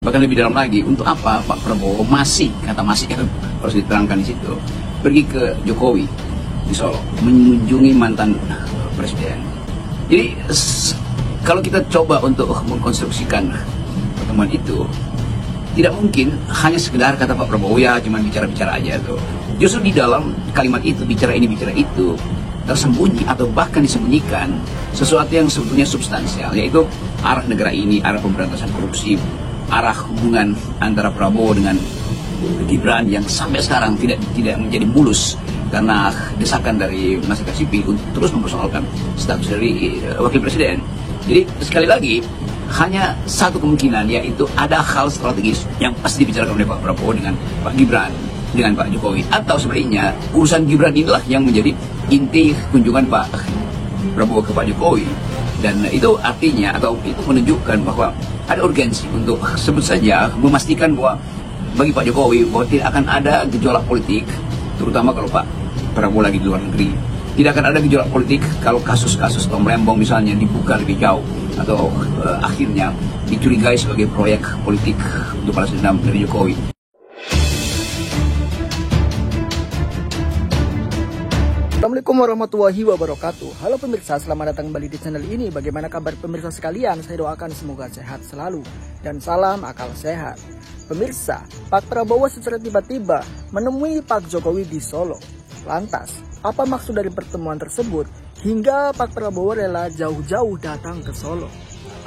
Bahkan lebih dalam lagi, untuk apa Pak Prabowo masih, kata masih harus diterangkan di situ, pergi ke Jokowi di Solo, mengunjungi mantan presiden. Jadi kalau kita coba untuk mengkonstruksikan pertemuan itu, tidak mungkin hanya sekedar kata Pak Prabowo ya cuma bicara-bicara aja tuh. Justru di dalam kalimat itu, bicara ini bicara itu, tersembunyi atau bahkan disembunyikan sesuatu yang sebetulnya substansial, yaitu arah negara ini, arah pemberantasan korupsi, arah hubungan antara Prabowo dengan Gibran yang sampai sekarang tidak menjadi mulus karena desakan dari masyarakat sipil untuk terus mempersoalkan status dari wakil presiden. Jadi sekali lagi, hanya satu kemungkinan, yaitu ada hal strategis yang pasti dibicarakan oleh Pak Prabowo dengan Pak Gibran, dengan Pak Jokowi, atau sebenarnya urusan Gibran inilah yang menjadi inti kunjungan Pak Prabowo ke Pak Jokowi. Dan itu artinya, atau itu menunjukkan bahwa ada urgensi untuk sebut saja memastikan bahwa bagi Pak Jokowi bahwa tidak akan ada gejolak politik, terutama kalau Pak Prabowo lagi di luar negeri. Tidak akan ada gejolak politik kalau kasus-kasus Tom Lembong misalnya dibuka lebih jauh, atau akhirnya dicurigai sebagai proyek politik untuk balas dendam dari Jokowi. Assalamualaikum warahmatullahi wabarakatuh. Halo pemirsa, selamat datang kembali di channel ini. Bagaimana kabar pemirsa sekalian? Saya doakan semoga sehat selalu dan salam akal sehat. Pemirsa, Pak Prabowo secara tiba-tiba menemui Pak Jokowi di Solo. Lantas, apa maksud dari pertemuan tersebut hingga Pak Prabowo rela jauh-jauh datang ke Solo?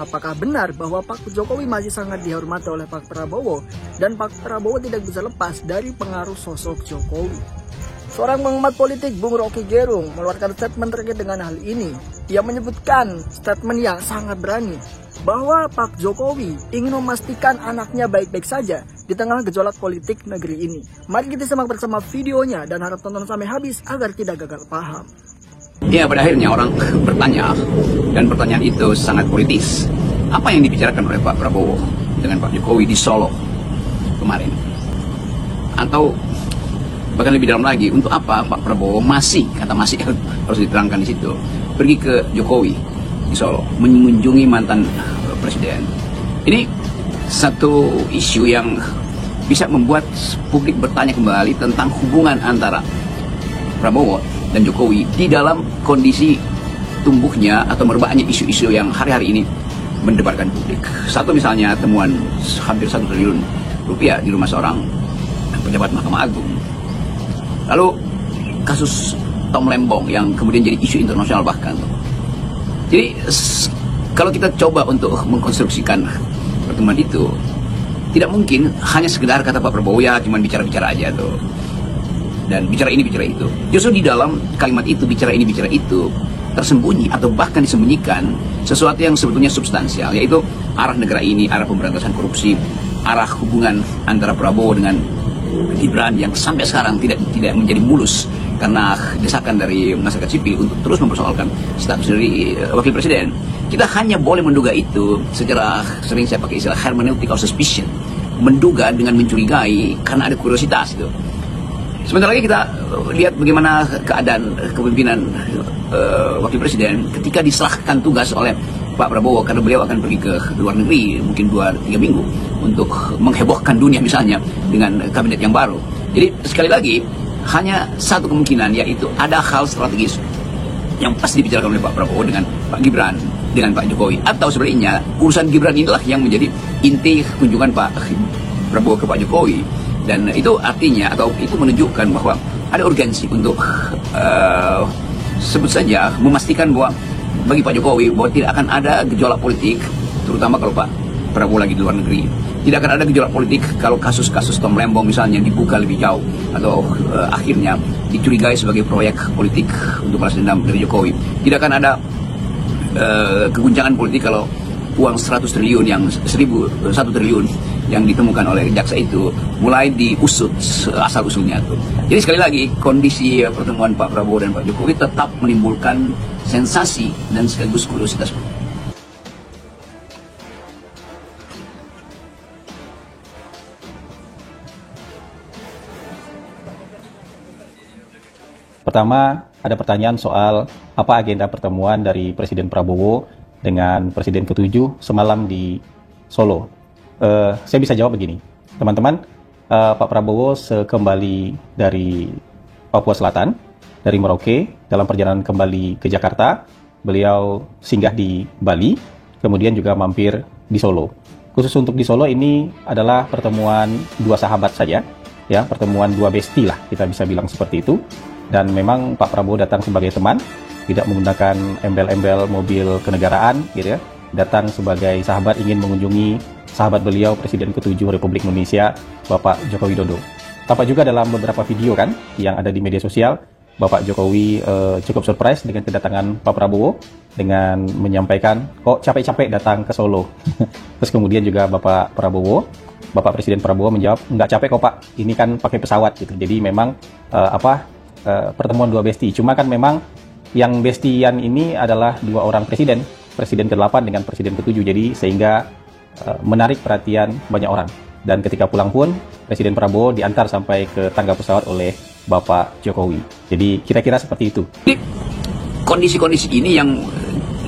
Apakah benar bahwa Pak Jokowi masih sangat dihormati oleh Pak Prabowo dan Pak Prabowo tidak bisa lepas dari pengaruh sosok Jokowi? Seorang pengamat politik, Bung Rocky Gerung, mengeluarkan statement terkait dengan hal ini. Ia menyebutkan statement yang sangat berani bahwa Pak Jokowi ingin memastikan anaknya baik-baik saja di tengah gejolak politik negeri ini. Mari kita simak bersama videonya dan harap tonton sampai habis agar tidak gagal paham. Ya, pada akhirnya orang bertanya, dan pertanyaan itu sangat politis. Apa yang dibicarakan oleh Pak Prabowo dengan Pak Jokowi di Solo kemarin? Atau bahkan lebih dalam lagi, untuk apa Pak Prabowo masih, kata masih harus diterangkan di situ, pergi ke Jokowi di Solo, mengunjungi mantan presiden. Ini satu isu yang bisa membuat publik bertanya kembali tentang hubungan antara Prabowo dan Jokowi di dalam kondisi tumbuhnya atau merebaknya isu-isu yang hari-hari ini mendebarkan publik. Satu misalnya temuan hampir 1 triliun rupiah di rumah seorang pejabat Mahkamah Agung. Lalu kasus Tom Lembong yang kemudian jadi isu internasional bahkan. Jadi kalau kita coba untuk mengkonstruksikan pertemuan itu, tidak mungkin hanya sekedar kata Pak Prabowo ya cuma bicara-bicara aja tuh, dan bicara ini bicara itu. Justru di dalam kalimat itu, bicara ini bicara itu, tersembunyi atau bahkan disembunyikan sesuatu yang sebetulnya substansial, yaitu arah negara ini, arah pemberantasan korupsi, arah hubungan antara Prabowo dengan Gibran yang sampai sekarang tidak menjadi mulus karena desakan dari masyarakat sipil untuk terus mempersoalkan status dari wakil presiden. Kita hanya boleh menduga itu secara, sering saya pakai istilah hermeneutical suspicion, menduga dengan mencurigai karena ada kuriositas itu. Sebentar lagi kita lihat bagaimana keadaan kepemimpinan wakil presiden ketika diserahkan tugas oleh Pak Prabowo, karena beliau akan pergi ke luar negeri mungkin 2-3 minggu untuk menghebohkan dunia misalnya dengan kabinet yang baru. Jadi sekali lagi, hanya satu kemungkinan, yaitu ada hal strategis yang pasti dibicarakan oleh Pak Prabowo dengan Pak Gibran, dengan Pak Jokowi, atau sebenarnya urusan Gibran inilah yang menjadi inti kunjungan Pak Prabowo ke Pak Jokowi. Dan itu artinya, atau itu menunjukkan bahwa ada urgensi untuk sebut saja memastikan bahwa bagi Pak Jokowi bahwa tidak akan ada gejolak politik, terutama kalau Pak Prabowo lagi di luar negeri. Tidak akan ada gejolak politik kalau kasus-kasus Tom Lembong misalnya dibuka lebih jauh, atau akhirnya dicurigai sebagai proyek politik untuk balas dendam dari Jokowi. Tidak akan ada keguncangan politik kalau uang 100 triliun yang 1 triliun yang ditemukan oleh jaksa itu mulai diusut asal-usulnya tuh. Jadi sekali lagi, kondisi pertemuan Pak Prabowo dan Pak Jokowi tetap menimbulkan sensasi dan sekaligus kuriositas. Pertama, ada pertanyaan soal apa agenda pertemuan dari Presiden Prabowo dengan Presiden ke-7 semalam di Solo. Saya bisa jawab begini, teman-teman. Pak Prabowo sekembali dari Papua Selatan, dari Merauke, dalam perjalanan kembali ke Jakarta, beliau singgah di Bali, kemudian juga mampir di Solo. Khusus untuk di Solo ini adalah pertemuan dua sahabat saja, ya, pertemuan dua besti lah, kita bisa bilang seperti itu. Dan memang Pak Prabowo datang sebagai teman, tidak menggunakan embel-embel mobil kenegaraan, gitu ya. Datang sebagai sahabat, ingin mengunjungi sahabat beliau, Presiden ke-7 Republik Indonesia, Bapak Joko Widodo. Tampak juga dalam beberapa video kan, yang ada di media sosial, Bapak Jokowi cukup surprise dengan kedatangan Pak Prabowo, dengan menyampaikan, kok capek-capek datang ke Solo. Terus kemudian juga Bapak Presiden Prabowo menjawab, nggak capek kok Pak, ini kan pakai pesawat gitu. Jadi memang pertemuan dua besti. Cuma kan memang yang bestian ini adalah dua orang presiden ke-8 dengan Presiden ke-7. Jadi sehingga menarik perhatian banyak orang. Dan ketika pulang pun, Presiden Prabowo diantar sampai ke tangga pesawat oleh Bapak Jokowi. Jadi kira-kira seperti itu. Kondisi-kondisi ini yang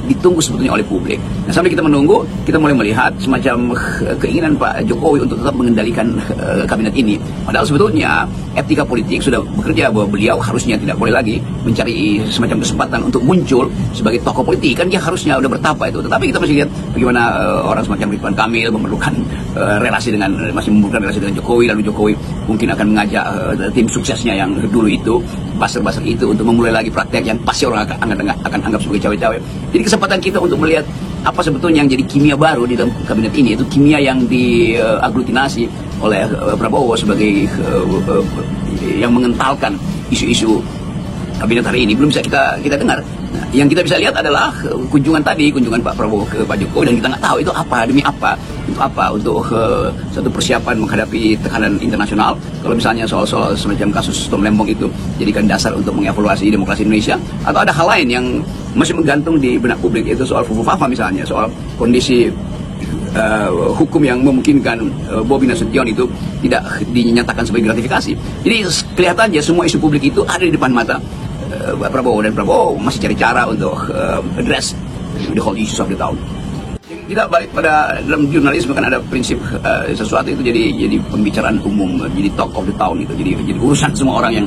ditunggu sebetulnya oleh publik. Nah, sampai kita menunggu, kita mulai melihat semacam keinginan Pak Jokowi untuk tetap mengendalikan kabinet ini. Padahal sebetulnya etika politik sudah bekerja bahwa beliau harusnya tidak boleh lagi mencari semacam kesempatan untuk muncul sebagai tokoh politik. Kan dia harusnya udah bertapa itu. Tetapi kita masih lihat bagaimana orang semacam Ridwan Kamil memerlukan masih membutuhkan relasi dengan Jokowi, lalu Jokowi mungkin akan mengajak tim suksesnya yang dulu itu, baser-baser itu, untuk memulai lagi praktek yang pasti orang akan anggap sebagai cawe-cawe. Jadi kesempatan kita untuk melihat apa sebetulnya yang jadi kimia baru di dalam kabinet ini, itu kimia yang diaglutinasi oleh Prabowo sebagai yang mengentalkan isu-isu kabinet hari ini belum bisa kita dengar. Nah, yang kita bisa lihat adalah kunjungan Pak Prabowo ke Pak Jokowi, dan kita nggak tahu itu apa, demi apa, untuk satu persiapan menghadapi tekanan internasional. Kalau misalnya soal semacam kasus Tom Lembong itu jadikan dasar untuk mengevaluasi demokrasi Indonesia, atau ada hal lain yang masih menggantung di benak publik, itu soal Fufu Fafa misalnya, soal kondisi hukum yang memungkinkan Bobi Nasution itu tidak dinyatakan sebagai gratifikasi. Jadi kelihatannya semua isu publik itu ada di depan mata Prabowo, dan Prabowo masih cari cara untuk address the whole issues of the town. Kita balik pada dalam jurnalisme kan ada prinsip sesuatu itu jadi pembicaraan umum, jadi talk of the town itu, jadi urusan semua orang yang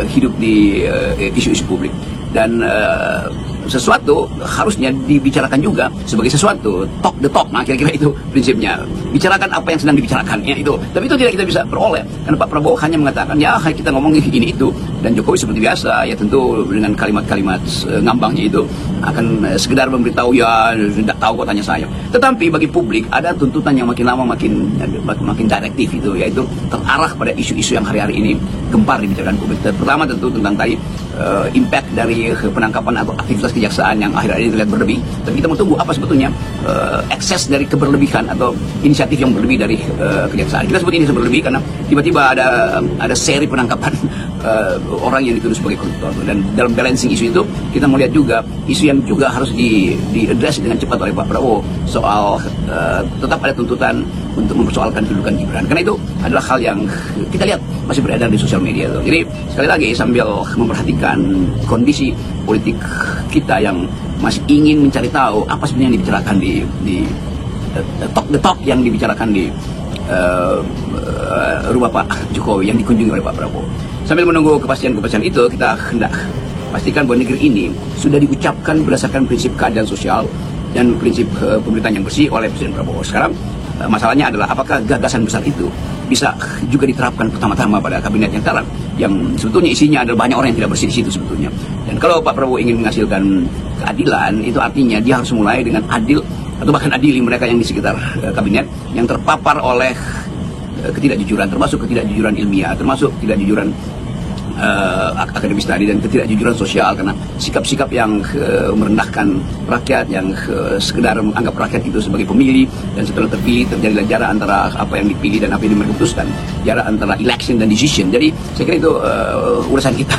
hidup di isu-isu publik. Dan sesuatu harusnya dibicarakan juga sebagai sesuatu, talk the talk. Nah, kira-kira itu prinsipnya, bicarakan apa yang sedang dibicarakannya itu. Tapi itu tidak kita bisa peroleh, karena Pak Prabowo hanya mengatakan, ya kita ngomong ini itu, dan Jokowi seperti biasa, ya tentu dengan kalimat-kalimat ngambangnya itu akan sekedar memberitahu, ya tidak tahu kok, tanya saya. Tetapi bagi publik ada tuntutan yang makin lama makin direktif itu, yaitu terarah pada isu-isu yang hari-hari ini gempar dibicarakan publik. Pertama tentu tentang tadi impact dari penangkapan atau aktivitas kejaksaan yang akhir-akhir ini terlihat berlebih. Dan kita mau tunggu apa sebetulnya ekses dari keberlebihan atau inisiatif yang berlebih dari kejaksaan. Kita sebut ini berlebih karena tiba-tiba ada seri penangkapan orang yang dituduh sebagai koruptor. Dan dalam balancing isu itu kita melihat juga isu yang juga harus diadres dengan cepat oleh Pak Prabowo, soal tetap ada tuntutan untuk mempersoalkan kedudukan Gibran. Karena itu adalah hal yang kita lihat masih beredar di sosial media. Jadi sekali lagi, sambil memperhatikan kondisi politik kita yang masih ingin mencari tahu apa sebenarnya yang dibicarakan di talk yang dibicarakan di rumah Pak Jokowi yang dikunjungi oleh Pak Prabowo. Sambil menunggu kepastian-kepastian itu, kita hendak pastikan bahwa negeri ini sudah diucapkan berdasarkan prinsip keadilan sosial dan prinsip pemerintahan yang bersih oleh Presiden Prabowo. Sekarang masalahnya adalah apakah gagasan besar itu bisa juga diterapkan pertama-tama pada kabinet yang sekarang, yang sebetulnya isinya adalah banyak orang yang tidak bersih di situ sebetulnya. Dan kalau Pak Prabowo ingin menghasilkan keadilan, itu artinya dia harus mulai dengan adil, atau bahkan adili mereka yang di sekitar kabinet yang terpapar oleh ketidakjujuran, termasuk ketidakjujuran ilmiah, termasuk ketidakjujuran akademis tadi, dan ketidakjujuran sosial, karena sikap-sikap yang merendahkan rakyat, yang sekedar menganggap rakyat itu sebagai pemilih, dan setelah terpilih terjadilah jarak antara apa yang dipilih dan apa yang mereka putuskan, jarak antara election dan decision. Jadi saya kira itu urusan kita